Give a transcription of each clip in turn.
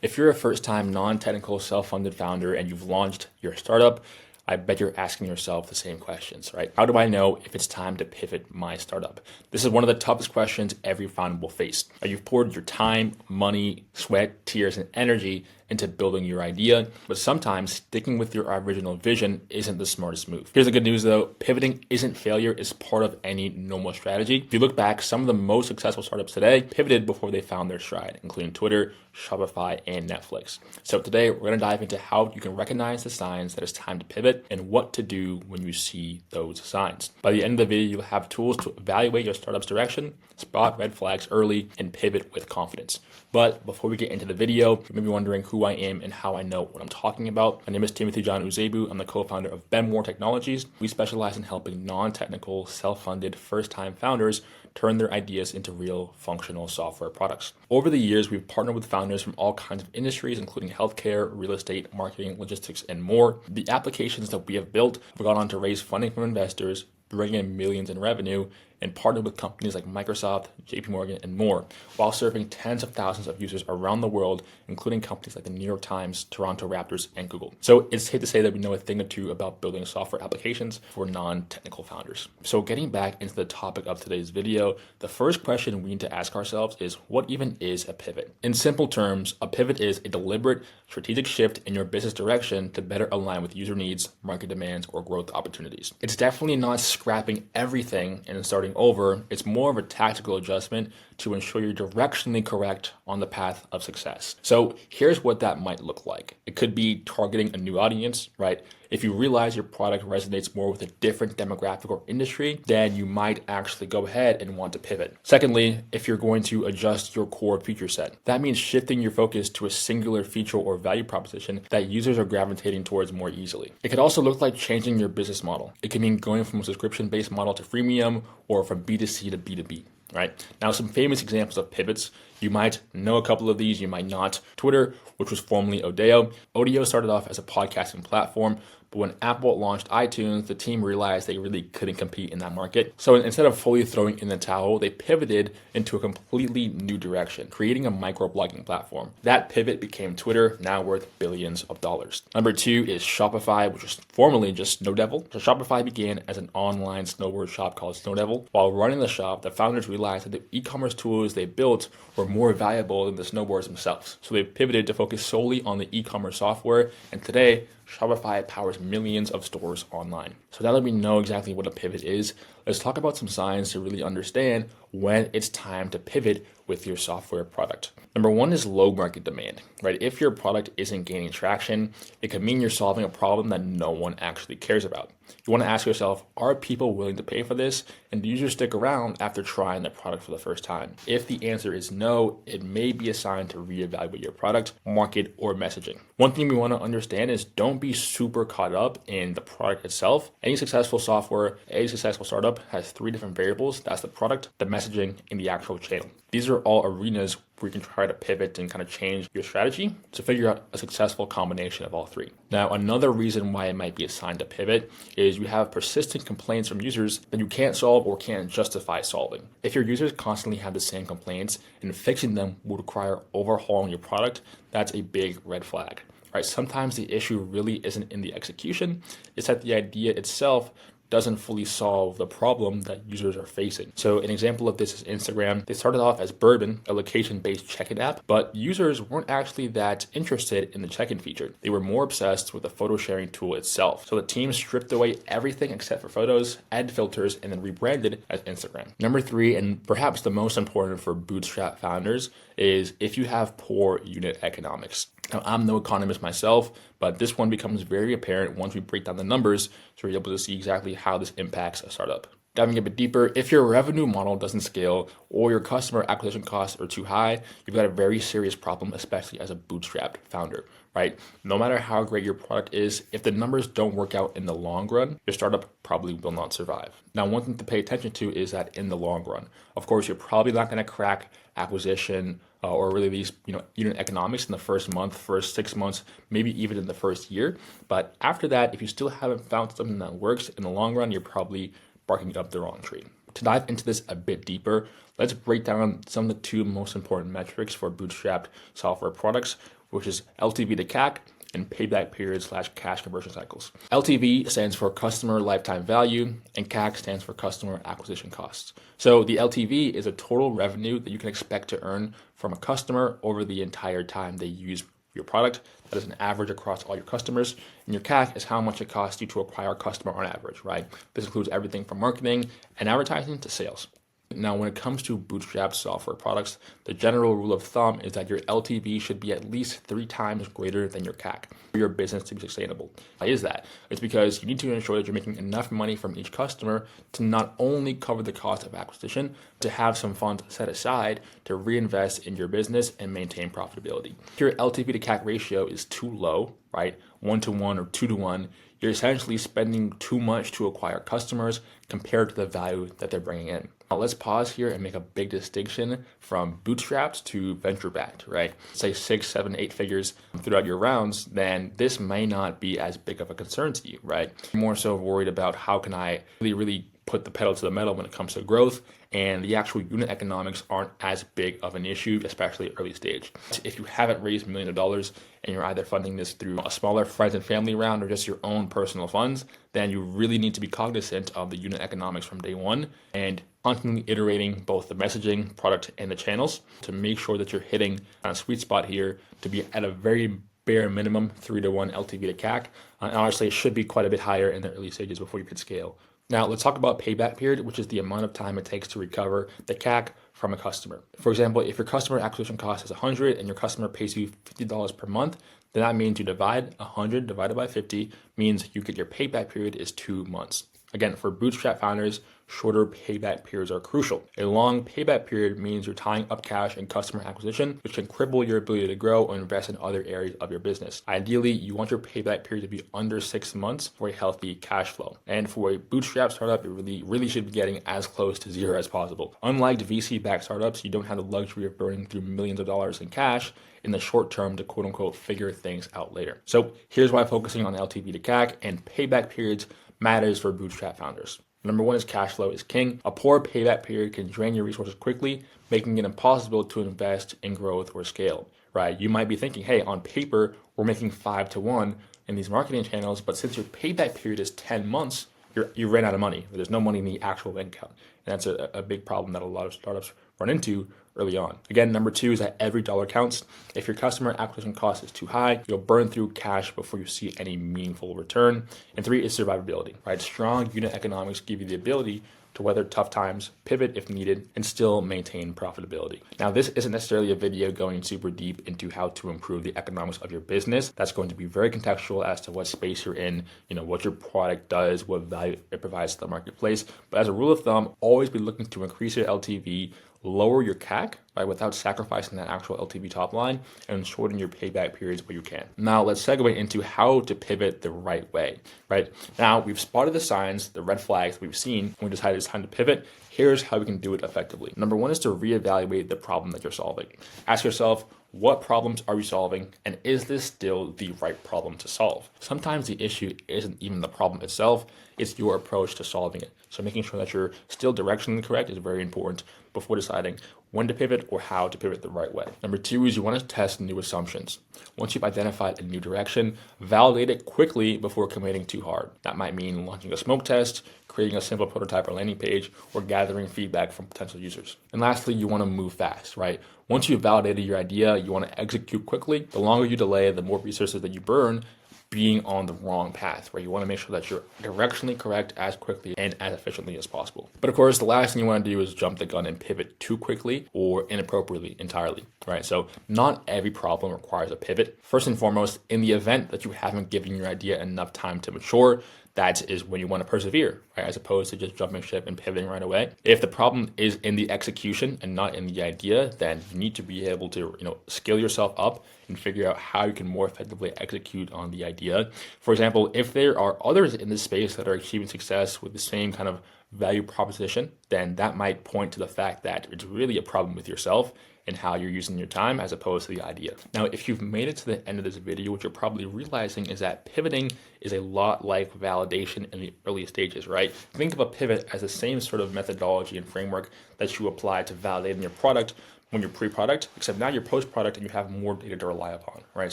If you're a first-time non-technical self-funded founder and you've launched your startup, I bet you're asking yourself the same questions, right? How do I know if it's time to pivot my startup? This is one of the toughest questions every founder will face. You've poured your time, money, sweat, tears, and energy into building your idea, but sometimes sticking with your original vision isn't the smartest move. Here's the good news though, pivoting isn't failure, it's part of any normal strategy. If you look back, some of the most successful startups today pivoted before they found their stride, including Twitter, Shopify, and Netflix. So today we're gonna dive into how you can recognize the signs that it's time to pivot and what to do when you see those signs. By the end of the video, you'll have tools to evaluate your startup's direction, spot red flags early, and pivot with confidence. But before we get into the video, you may be wondering who I am and how I know what I'm talking about. My name is Timothy John Uzebu. I'm the co-founder of Benmore Technologies. We specialize in helping non-technical, self-funded, first-time founders turn their ideas into real functional software products. Over the years, we've partnered with founders from all kinds of industries, including healthcare, real estate, marketing, logistics, and more. The applications that we have built have gone on to raise funding from investors, bring in millions in revenue, and partner with companies like Microsoft, JP Morgan, and more, while serving tens of thousands of users around the world, including companies like the New York Times, Toronto Raptors, and Google. So it's safe to say that we know a thing or two about building software applications for non-technical founders. So getting back into the topic of today's video, the first question we need to ask ourselves is, what even is a pivot? In simple terms, a pivot is a deliberate strategic shift in your business direction to better align with user needs, market demands, or growth opportunities. It's definitely not scrapping everything and starting over. It's more of a tactical adjustment to ensure you're directionally correct on the path of success. So here's what that might look like. It could be targeting a new audience, right? If you realize your product resonates more with a different demographic or industry, then you might actually go ahead and want to pivot. Secondly, if you're going to adjust your core feature set, that means shifting your focus to a singular feature or value proposition that users are gravitating towards more easily. It could also look like changing your business model. It can mean going from a subscription-based model to freemium or from B2C to B2B. Right? Now, some famous examples of pivots. You might know a couple of these, you might not. Twitter, which was formerly Odeo. Odeo started off as a podcasting platform, but when Apple launched iTunes, the team realized they really couldn't compete in that market. So instead of fully throwing in the towel, they pivoted into a completely new direction, creating a microblogging platform. That pivot became Twitter, now worth billions of dollars. Number two is Shopify, which was formerly just Snowdevil. So Shopify began as an online snowboard shop called Snowdevil. While running the shop, the founders realized that the e-commerce tools they built were more valuable than the snowboards themselves. So they pivoted to focus solely on the e-commerce software, and today, Shopify powers millions of stores online. So now that we know exactly what a pivot is, let's talk about some signs to really understand when it's time to pivot with your software product. Number one is low market demand, right? If your product isn't gaining traction, it could mean you're solving a problem that no one actually cares about. You want to ask yourself, are people willing to pay for this? And do users stick around after trying the product for the first time? If the answer is no, it may be a sign to reevaluate your product, market, or messaging. One thing we want to understand is don't be super caught up in the product itself. Any successful software, any successful startup has three different variables. That's the product, the messaging, and the actual channel. These are all arenas where you can try to pivot and kind of change your strategy to figure out a successful combination of all three. Now, another reason why it might be a sign to pivot is you have persistent complaints from users that you can't solve or can't justify solving. If your users constantly have the same complaints and fixing them would require overhauling your product, that's a big red flag. Right? Sometimes the issue really isn't in the execution, it's that the idea itself doesn't fully solve the problem that users are facing. So an example of this is Instagram. They started off as Bourbon, a location-based check-in app, but users weren't actually that interested in the check-in feature. They were more obsessed with the photo sharing tool itself. So the team stripped away everything except for photos, added filters, and then rebranded as Instagram. Number three, and perhaps the most important for bootstrap founders, is if you have poor unit economics. Now, I'm no economist myself, but this one becomes very apparent once we break down the numbers, so we're able to see exactly how this impacts a startup. Diving a bit deeper, if your revenue model doesn't scale or your customer acquisition costs are too high, you've got a very serious problem, especially as a bootstrapped founder, right? No matter how great your product is, if the numbers don't work out in the long run, your startup probably will not survive. Now, one thing to pay attention to is that in the long run, of course, you're probably not going to crack acquisition or really these unit economics in the first month, first 6 months, maybe even in the first year. But after that, if you still haven't found something that works in the long run, you're probably barking up the wrong tree. To dive into this a bit deeper, let's break down some of the two most important metrics for bootstrapped software products, which is LTV to CAC and payback periods / cash conversion cycles. LTV stands for customer lifetime value, and CAC stands for customer acquisition costs. So the LTV is a total revenue that you can expect to earn from a customer over the entire time they use your product. That is an average across all your customers. And your CAC is how much it costs you to acquire a customer on average, right? This includes everything from marketing and advertising to sales. Now, when it comes to bootstrap software products, the general rule of thumb is that your LTV should be at least 3 times greater than your CAC for your business to be sustainable. Why is that? It's because you need to ensure that you're making enough money from each customer to not only cover the cost of acquisition, but to have some funds set aside to reinvest in your business and maintain profitability. If your LTV to CAC ratio is too low, right, 1-to-1 or 2-to-1, you're essentially spending too much to acquire customers compared to the value that they're bringing in. Now let's pause here and make a big distinction from bootstrapped to venture-backed, right? Say 6, 7, 8 figures throughout your rounds, then this may not be as big of a concern to you, right? You're more so worried about how can I really put the pedal to the metal when it comes to growth, and the actual unit economics aren't as big of an issue, especially early stage. If you haven't raised millions of dollars and you're either funding this through a smaller friends and family round or just your own personal funds, then you really need to be cognizant of the unit economics from day one and constantly iterating both the messaging, product, and the channels to make sure that you're hitting a sweet spot here to be at a very bare minimum 3-to-1 LTV to CAC. And honestly, it should be quite a bit higher in the early stages before you could scale. Now, let's talk about payback period, which is the amount of time it takes to recover the CAC from a customer. For example, if your customer acquisition cost is 100 and your customer pays you $50 per month, then that means you divide 100 divided by 50 means you get your payback period is 2 months. Again, for bootstrap founders, shorter payback periods are crucial. A long payback period means you're tying up cash in customer acquisition, which can cripple your ability to grow or invest in other areas of your business. Ideally, you want your payback period to be under 6 months for a healthy cash flow. And for a bootstrap startup, it really should be getting as close to 0 as possible. Unlike VC-backed startups, you don't have the luxury of burning through millions of dollars in cash in the short term to quote unquote figure things out later. So here's why focusing on LTV to CAC and payback periods matters for bootstrap founders. Number 1 is cash flow is king. A poor payback period can drain your resources quickly, making it impossible to invest in growth or scale, right? You might be thinking, hey, on paper, we're making 5-to-1 in these marketing channels, but since your payback period is 10 months, you ran out of money. There's no money in the actual bank account. And that's a big problem that a lot of startups run into early on. Again, number 2 is that every dollar counts. If your customer acquisition cost is too high, you'll burn through cash before you see any meaningful return. And 3 is survivability, right? Strong unit economics give you the ability to weather tough times, pivot if needed, and still maintain profitability. Now, this isn't necessarily a video going super deep into how to improve the economics of your business. That's going to be very contextual as to what space you're in, what your product does, what value it provides to the marketplace. But as a rule of thumb, always be looking to increase your LTV, lower your CAC, right, without sacrificing that actual LTV top line, and shorten your payback periods where you can. Now, let's segue into how to pivot the right way, right? Now, we've spotted the signs, the red flags we've seen, and we decided it's time to pivot. Here's how we can do it effectively. Number 1 is to reevaluate the problem that you're solving. Ask yourself, what problems are we solving, and is this still the right problem to solve? Sometimes the issue isn't even the problem itself, it's your approach to solving it. So making sure that you're still directionally correct is very important before deciding when to pivot or how to pivot the right way. Number 2 is you want to test new assumptions. Once you've identified a new direction, validate it quickly before committing too hard. That might mean launching a smoke test, creating a simple prototype or landing page, or gathering feedback from potential users. And lastly, you want to move fast, right? Once you've validated your idea, you want to execute quickly. The longer you delay, the more resources that you burn being on the wrong path, where you want to make sure that you're directionally correct as quickly and as efficiently as possible. But of course, the last thing you want to do is jump the gun and pivot too quickly or inappropriately entirely, right? So not every problem requires a pivot. First and foremost, in the event that you haven't given your idea enough time to mature, that is when you want to persevere, right? As opposed to just jumping ship and pivoting right away. If the problem is in the execution and not in the idea, then you need to be able to, skill yourself up and figure out how you can more effectively execute on the idea. For example, if there are others in this space that are achieving success with the same kind of value proposition, then that might point to the fact that it's really a problem with yourself and how you're using your time as opposed to the idea. Now, if you've made it to the end of this video, what you're probably realizing is that pivoting is a lot like validation in the early stages, right? Think of a pivot as the same sort of methodology and framework that you apply to validating your product when you're pre-product, except now you're post-product and you have more data to rely upon, right?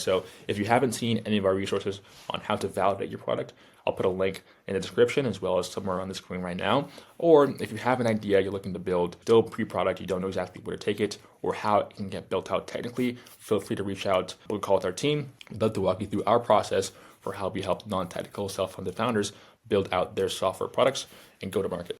So if you haven't seen any of our resources on how to validate your product, I'll put a link in the description as well as somewhere on the screen right now. Or if you have an idea you're looking to build, still pre-product, you don't know exactly where to take it or how it can get built out technically, feel free to reach out. We'll call it our team. We'd love to walk you through our process for how we help non-technical self-funded founders build out their software products and go to market.